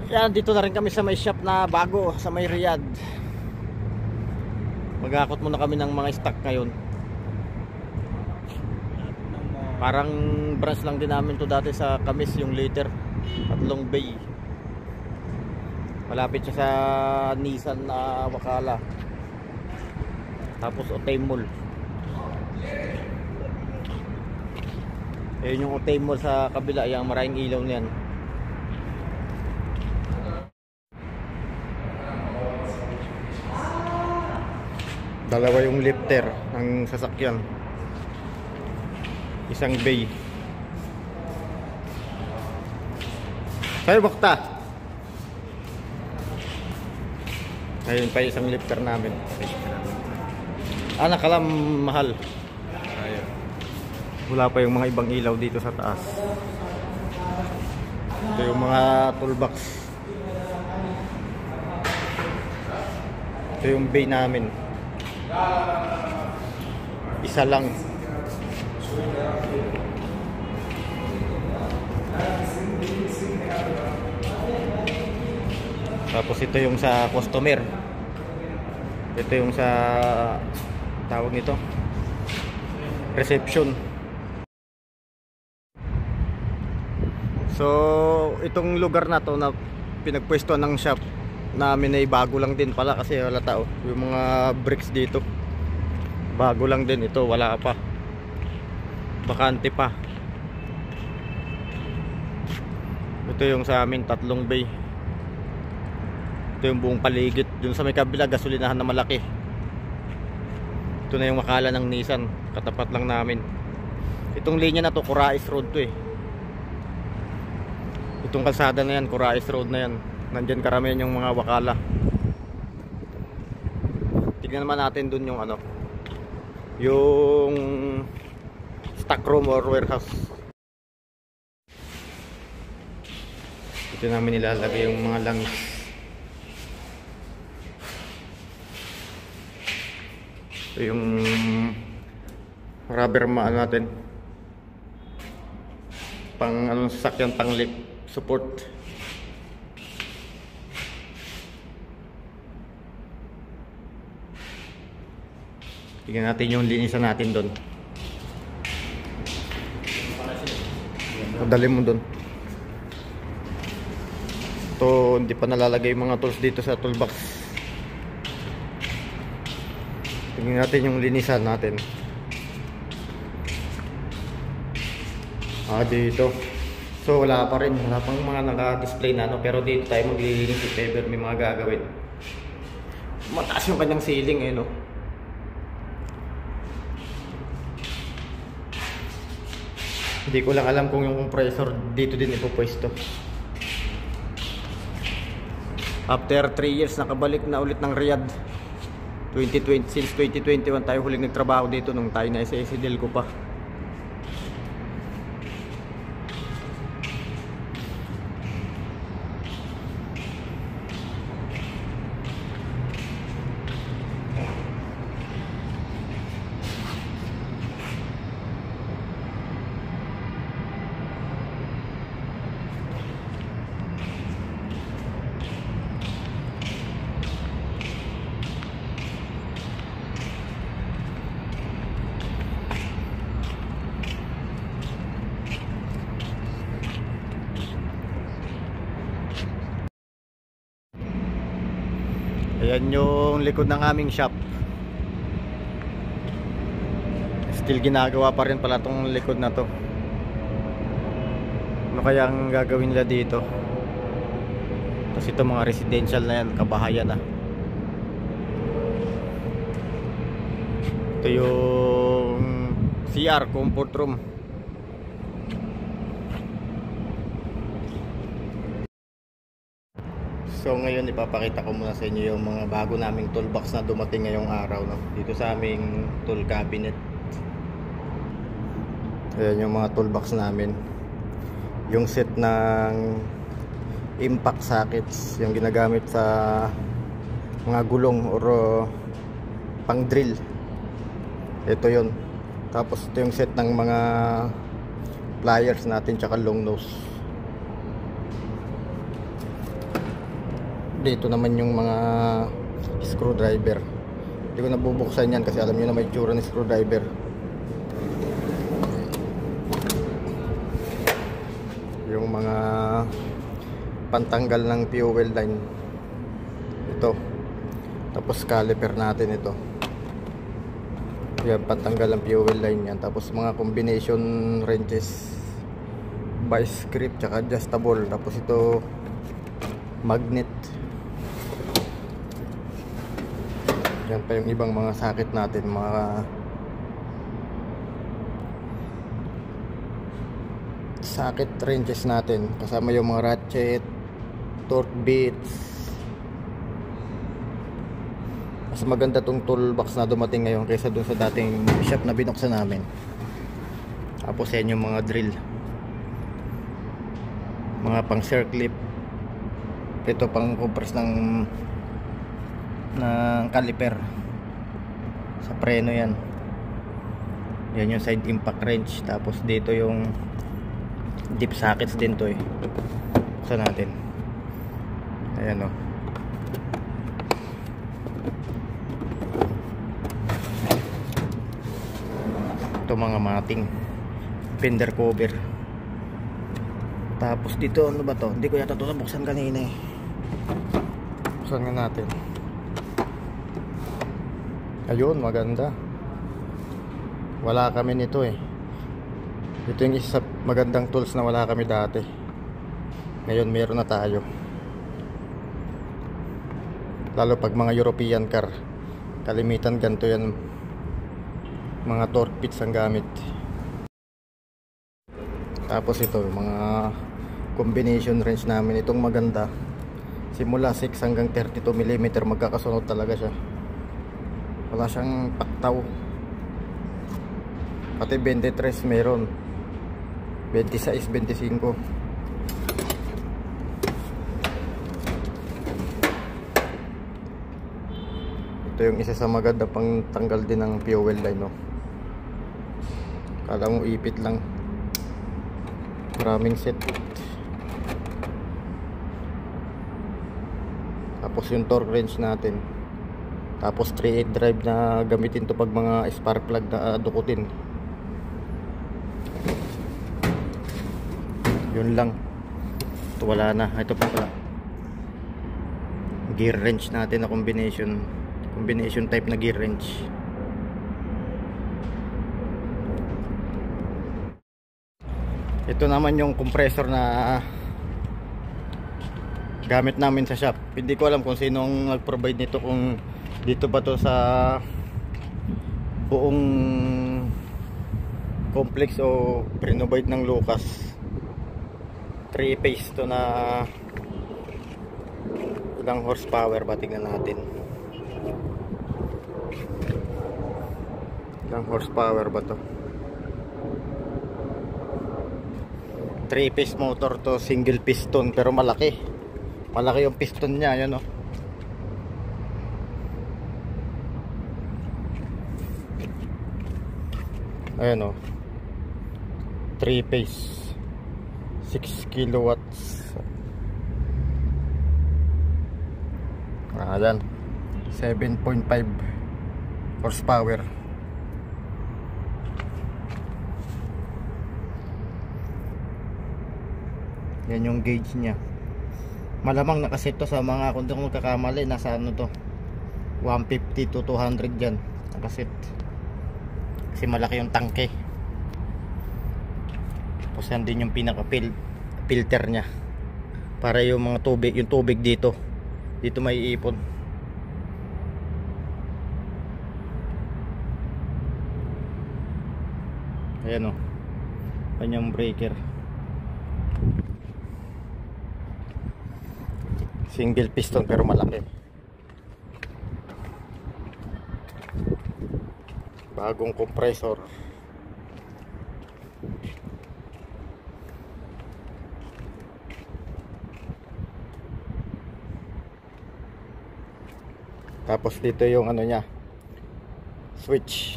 Yan, dito na rin kami sa may shop na bago sa may Riyadh. Mag-akot muna kami ng mga stock ngayon. Parang branch lang din namin to dati sa Kamis, yung later at Long Bay. Malapit siya sa Nissan na Wakala. Tapos Otay Mall. Ayun yung Otay Mall sa kabila, yung maraming ilaw niyan. Dalawa yung lifter ng sasakyan. Isang bay. Sayo bakta. Ayun pa isang lifter namin. Nakalam mahal. Ayun. Wala pa yung mga ibang ilaw dito sa taas. Ito yung mga toolbox. Ito yung bay namin. Isa lang. Tapos ito yung sa customer. Ito yung sa tawag nito, reception. So itong lugar na to na pinagpwesto ng shop namin ay bago lang din pala kasi wala tao. Yung mga bricks dito bago lang din, ito wala pa, bakante pa. Ito yung sa amin, tatlong bay. Ito yung buong paligid. Dun sa may kabila, gasolinahan na malaki. Ito na yung Wakala ng Nissan, katapat lang namin. Itong linya na to, Kurais Road to eh. Itong kalsada na yan, Kurais Road na yan. Nandyan karamihan yung mga Wakala. Tignan naman natin dun yung ano, yung stock room or warehouse. Ito namin nilalagay yung mga langis. Ito yung rubber maan natin, pang anong sasakyan, pang lift support. Tingnan natin yung linisan natin doon. Dali mo doon. Ito, hindi pa nalalagay yung mga tools dito sa toolbox. Tingnan natin yung linisan natin. Dito. So wala pa rin. Wala pang mga naka-display na ano. Pero dito tayo maglilinis if ever may mga gagawin. Mataas yung kanyang ceiling eh no. Hindi ko lang alam kung yung compressor dito din ipopwesto. After 3 years nakabalik na ulit ng Riyadh. 2020, since 2021 tayo huling nagtrabaho dito nung tayo na sa Delco pa. Ayan yung likod ng aming shop. Still ginagawa pa rin pala tong likod na to. Ano kaya ang gagawin nila dito? Tapos ito mga residential na yan, kabahayan na. Ito yung CR, comfort room. So ngayon ipapakita ko muna sa inyo yung mga bago naming toolbox na dumating ngayong araw no? Dito sa aming tool cabinet. Ayan yung mga toolbox namin. Yung set ng impact sockets, yung ginagamit sa mga gulong or pang drill. Ito yun. Tapos ito yung set ng mga pliers natin tsaka long nose. dito naman yung mga screwdriver. Hindi ko nabubuksan yan kasi alam nyo na may tsura ng screwdriver. Yung mga pantanggal ng fuel line ito, tapos caliper natin ito. Yan, pantanggal ng fuel line yan. Tapos mga combination wrenches, vice grip tsaka adjustable. Tapos ito magnet. Yan pa yung ibang mga sakit natin, mga socket wrenches natin, kasama yung mga ratchet, torque bits. Mas maganda tong toolbox na dumating ngayon kaysa dun sa dating shop na binuksan namin. Tapos yan yung mga drill, mga pang circlip. Ito pang compress ng caliper sa preno yan. Yan yung side impact wrench. Tapos dito yung deep sockets din to eh. Buksan natin. Ayan o. Ito mga mating fender cover. Tapos dito ano ba to? Hindi ko yata ito nabuksan kanina eh. Buksan nga natin. Ayun, maganda. Wala kami nito eh. Ito yung isa sa magandang tools na wala kami dati. Ngayon meron na tayo. Lalo pag mga European car, kalimitan ganito yan. Mga torque bits ang gamit. Tapos ito, mga combination wrench namin. Itong maganda. Simula 6 hanggang 32 mm magkakasunod talaga siya. Wala siyang paktaw. Pati 23 meron. 26, 25. Ito yung isa sa maganda pang tanggal din ng fuel line, no? Kala mo ipit lang. Maraming set. Tapos yung torque wrench natin. Tapos 3/8 drive na gamitin to pag mga spark plug na dukutin. Yun lang. Ito wala na. Ito pa pala. Gear wrench natin na combination type na gear wrench. Ito naman yung compressor na gamit namin sa shop. Hindi ko alam kung sino ang nag-provide nito, kung dito ba to sa buong complex o pre-provide ng Lucas. 3-phase to na ilang horsepower ba, tingnan natin. Ilang horsepower ba to? 3-phase motor to, single piston, pero malaki yung piston niya. Yan o. Ayan o, 3-phase 6 kilowatts. Ayan, 7.5 horsepower. Yan yung gauge niya. Malamang nakaset to sa mga, kung di ko magkakamali, nasa ano to, 150 to 200 dyan nakaset. Kasi malaki yung tangke. Tapos yan din yung pinaka filter nya, para yung mga tubig, yung tubig dito may iipon. Ayan o, kanyang breaker. Single piston pero malaki. Bagong compressor. Tapos dito yung ano nya, switch.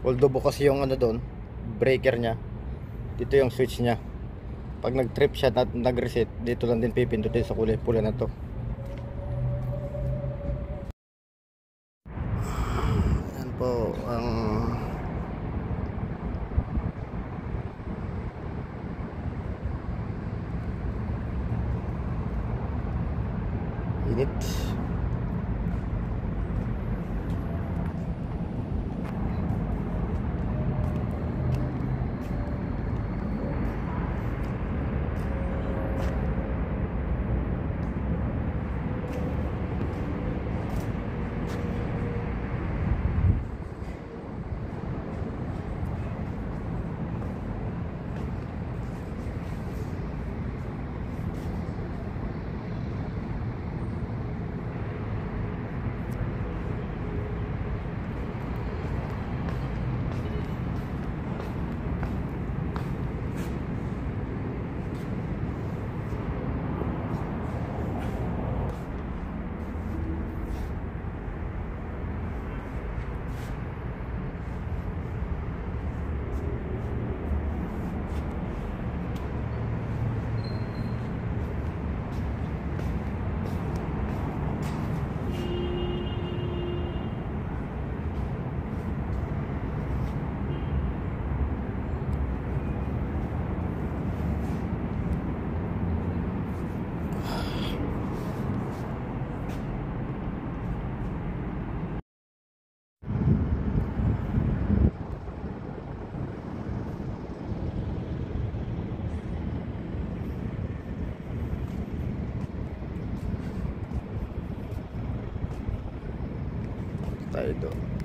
Although bukas yung ano doon, breaker nya, dito yung switch nya. Pag nag-trip siya at nag-reset, dito lang din pipindutin sa kulay pula na to. Init. Tayo doon.